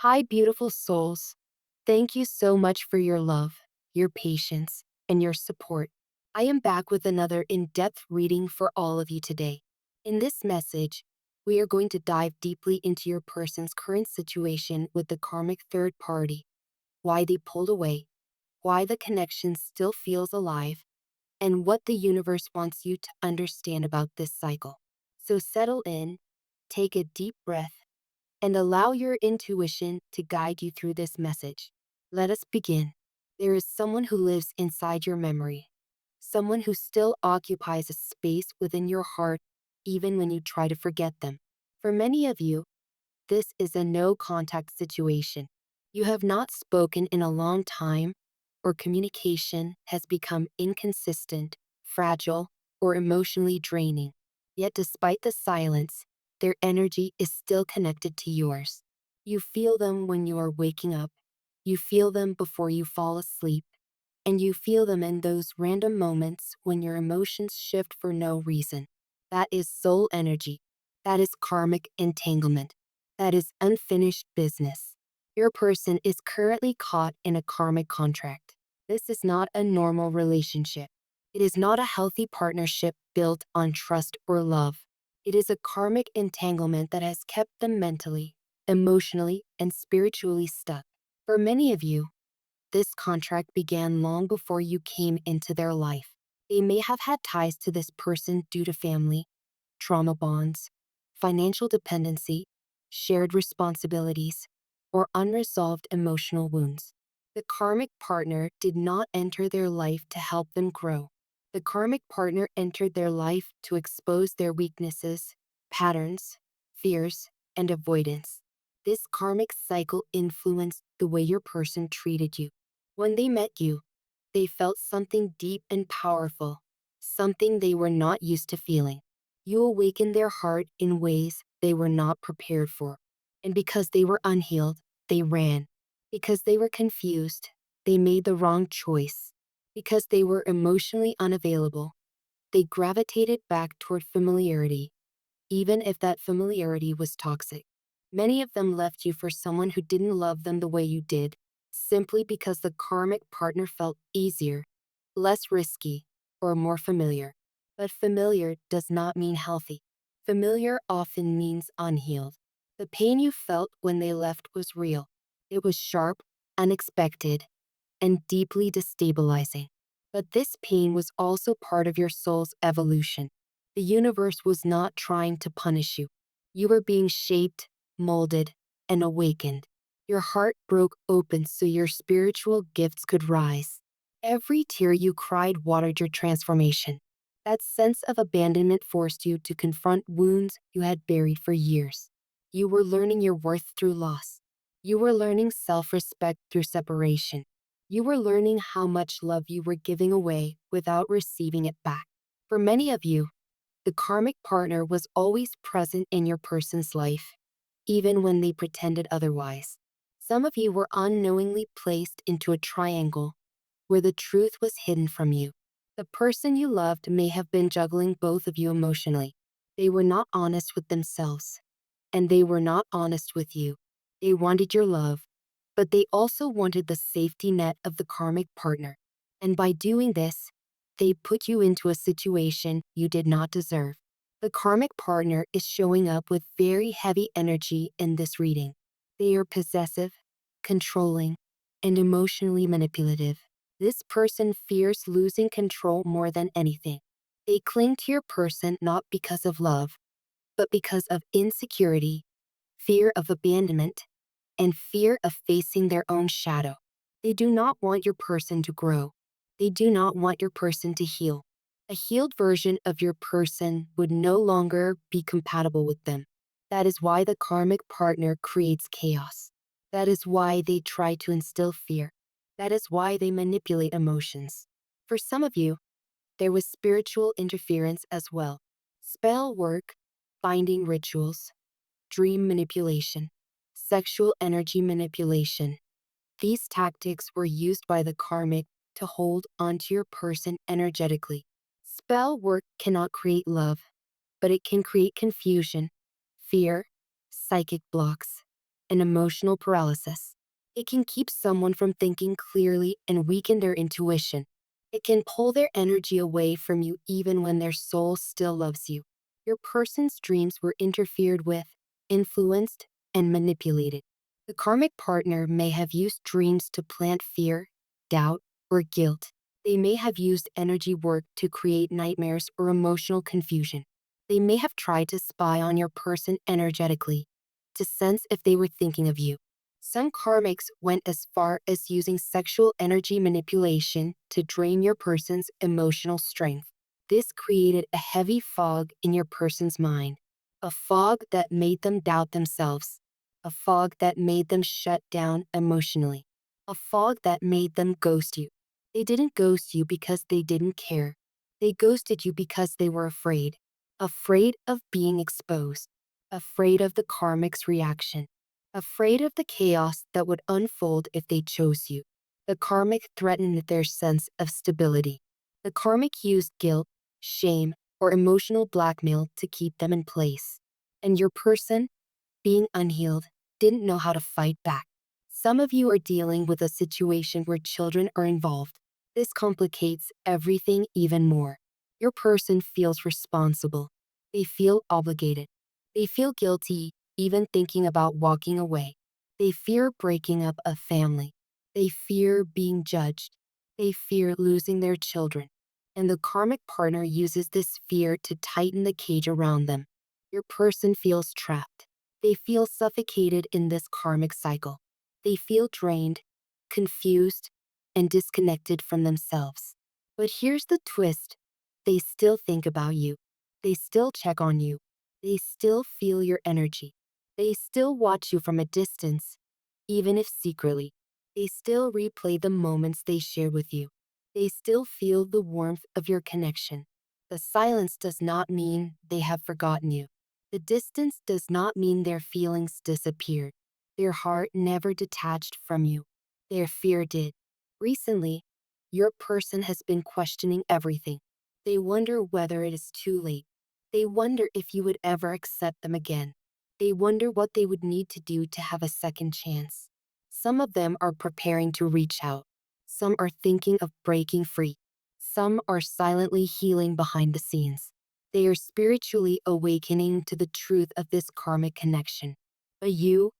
Hi, beautiful souls. Thank you so much for your love, your patience, and your support. I am back with another in depth reading for all of you today. In this message, we are going to dive deeply into your person's current situation with the karmic third party, why they pulled away, why the connection still feels alive, and what the universe wants you to understand about this cycle. So settle in, take a deep breath, and allow your intuition to guide you through this message. Let us begin. There is someone who lives inside your memory, someone who still occupies a space within your heart even when you try to forget them. For many of you, this is a no contact situation. You have not spoken in a long time, or communication has become inconsistent, fragile, or emotionally draining. Yet, despite the silence, their energy is still connected to yours. You feel them when you are waking up, you feel them before you fall asleep, and you feel them in those random moments when your emotions shift for no reason. That is soul energy. That is karmic entanglement. That is unfinished business. Your person is currently caught in a karmic contract. This is not a normal relationship. It is not a healthy partnership built on trust or love. It is a karmic entanglement that has kept them mentally, emotionally, and spiritually stuck. For many of you, this contract began long before you came into their life. They may have had ties to this person due to family, trauma bonds, financial dependency, shared responsibilities, or unresolved emotional wounds. The karmic partner did not enter their life to help them grow. The karmic partner entered their life to expose their weaknesses, patterns, fears, and avoidance. This karmic cycle influenced the way your person treated you. When they met you, they felt something deep and powerful, something they were not used to feeling. You awakened their heart in ways they were not prepared for. And because they were unhealed, they ran. Because they were confused, they made the wrong choice. Because they were emotionally unavailable, they gravitated back toward familiarity, even if that familiarity was toxic. Many of them left you for someone who didn't love them the way you did, simply because the karmic partner felt easier, less risky, or more familiar. But familiar does not mean healthy. Familiar often means unhealed. The pain you felt when they left was real. It was sharp, unexpected, and deeply destabilizing. But this pain was also part of your soul's evolution. The universe was not trying to punish you. You were being shaped, molded, and awakened. Your heart broke open so your spiritual gifts could rise. Every tear you cried watered your transformation. That sense of abandonment forced you to confront wounds you had buried for years. You were learning your worth through loss. You were learning self-respect through separation. You were learning how much love you were giving away without receiving it back. For many of you, the karmic partner was always present in your person's life, even when they pretended otherwise. Some of you were unknowingly placed into a triangle where the truth was hidden from you. The person you loved may have been juggling both of you emotionally. They were not honest with themselves, and they were not honest with you. They wanted your love, but they also wanted the safety net of the karmic partner. And by doing this, they put you into a situation you did not deserve. The karmic partner is showing up with very heavy energy in this reading. They are possessive, controlling, and emotionally manipulative. This person fears losing control more than anything. They cling to your person not because of love, but because of insecurity, fear of abandonment, and fear of facing their own shadow. They do not want your person to grow. They do not want your person to heal. A healed version of your person would no longer be compatible with them. That is why the karmic partner creates chaos. That is why they try to instill fear. That is why they manipulate emotions. For some of you, there was spiritual interference as well. Spell work, binding rituals, dream manipulation, sexual energy manipulation. These tactics were used by the karmic to hold onto your person energetically. Spell work cannot create love, but it can create confusion, fear, psychic blocks. and emotional paralysis. It can keep someone from thinking clearly and weaken their intuition. It can pull their energy away from you even when their soul still loves you. Your person's dreams were interfered with, influenced, and manipulated. The karmic partner may have used dreams to plant fear, doubt, or guilt. They may have used energy work to create nightmares or emotional confusion. They may have tried to spy on your person energetically, to sense if they were thinking of you. Some karmics went as far as using sexual energy manipulation to drain your person's emotional strength. This created a heavy fog in your person's mind, a fog that made them doubt themselves, a fog that made them shut down emotionally, a fog that made them ghost you. They didn't ghost you because they didn't care. They ghosted you because they were afraid. Afraid of being exposed. Afraid of the karmic's reaction. Afraid of the chaos that would unfold if they chose you. The karmic threatened their sense of stability. The karmic used guilt, shame, or emotional blackmail to keep them in place. And your person, being unhealed, didn't know how to fight back. Some of you are dealing with a situation where children are involved. This complicates everything even more. Your person feels responsible. They feel obligated. They feel guilty even thinking about walking away. They fear breaking up a family. They fear being judged. They fear losing their children. And the karmic partner uses this fear to tighten the cage around them. Your person feels trapped. They feel suffocated in this karmic cycle. They feel drained, confused, and disconnected from themselves. But here's the twist. They still think about you. They still check on you. They still feel your energy. They still watch you from a distance, even if secretly. They still replay the moments they shared with you. They still feel the warmth of your connection. The silence does not mean they have forgotten you. The distance does not mean their feelings disappeared. Their heart never detached from you. Their fear did. Recently, your person has been questioning everything. They wonder whether it is too late. They wonder if you would ever accept them again. They wonder what they would need to do to have a second chance. Some of them are preparing to reach out. Some are thinking of breaking free. Some are silently healing behind the scenes. They are spiritually awakening to the truth of this karmic connection. But you,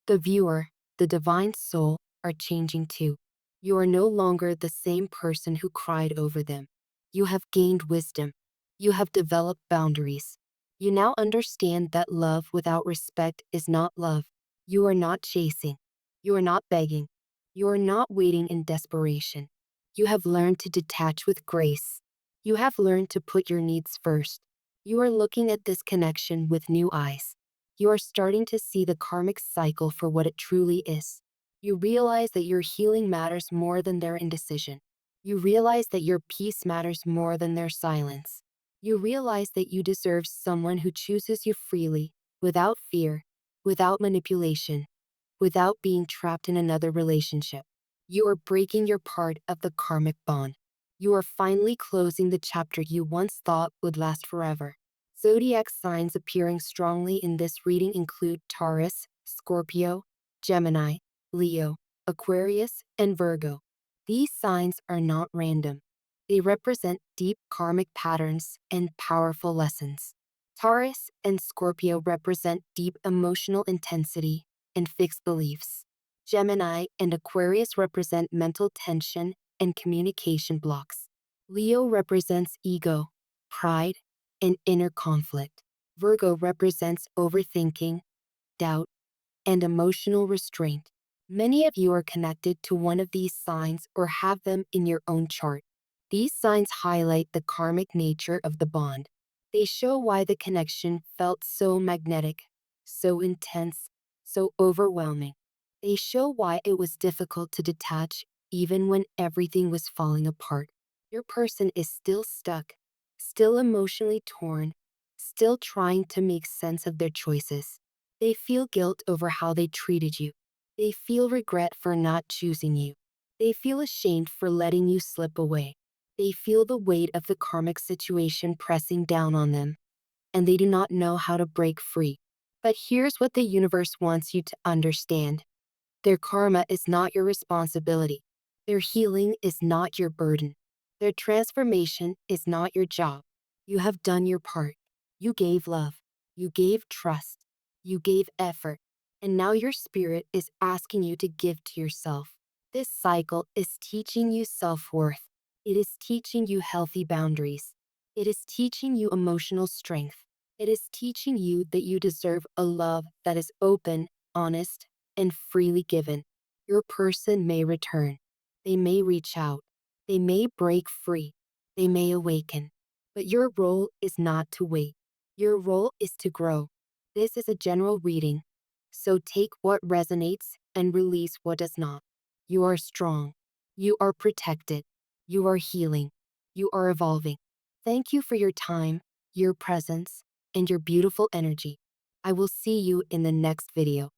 the viewer, the divine soul, are changing too. You are no longer the same person who cried over them. You have gained wisdom. You have developed boundaries. You now understand that love without respect is not love. You are not chasing. You are not begging. You are not waiting in desperation. You have learned to detach with grace. You have learned to put your needs first. You are looking at this connection with new eyes. You are starting to see the karmic cycle for what it truly is. You realize that your healing matters more than their indecision. You realize that your peace matters more than their silence. You realize that you deserve someone who chooses you freely, without fear, without manipulation, without being trapped in another relationship. You are breaking your part of the karmic bond. You are finally closing the chapter you once thought would last forever. Zodiac signs appearing strongly in this reading include Taurus, Scorpio, Gemini, Leo, Aquarius, and Virgo. These signs are not random. They represent deep karmic patterns and powerful lessons. Taurus and Scorpio represent deep emotional intensity and fixed beliefs. Gemini and Aquarius represent mental tension and communication blocks. Leo represents ego, pride, and inner conflict. Virgo represents overthinking, doubt, and emotional restraint. Many of you are connected to one of these signs or have them in your own chart. These signs highlight the karmic nature of the bond. They show why the connection felt so magnetic, so intense, so overwhelming. They show why it was difficult to detach even when everything was falling apart. Your person is still stuck, still emotionally torn, still trying to make sense of their choices. They feel guilt over how they treated you. They feel regret for not choosing you. They feel ashamed for letting you slip away. They feel the weight of the karmic situation pressing down on them, and they do not know how to break free. But here's what the universe wants you to understand. Their karma is not your responsibility. Their healing is not your burden. Their transformation is not your job. You have done your part. You gave love. You gave trust. You gave effort. And now your spirit is asking you to give to yourself. This cycle is teaching you self-worth. It is teaching you healthy boundaries. It is teaching you emotional strength. It is teaching you that you deserve a love that is open, honest, and freely given. Your person may return. They may reach out. They may break free. They may awaken. But your role is not to wait. Your role is to grow. This is a general reading, so take what resonates and release what does not. You are strong. You are protected. You are healing. You are evolving. Thank you for your time, your presence, and your beautiful energy. I will see you in the next video.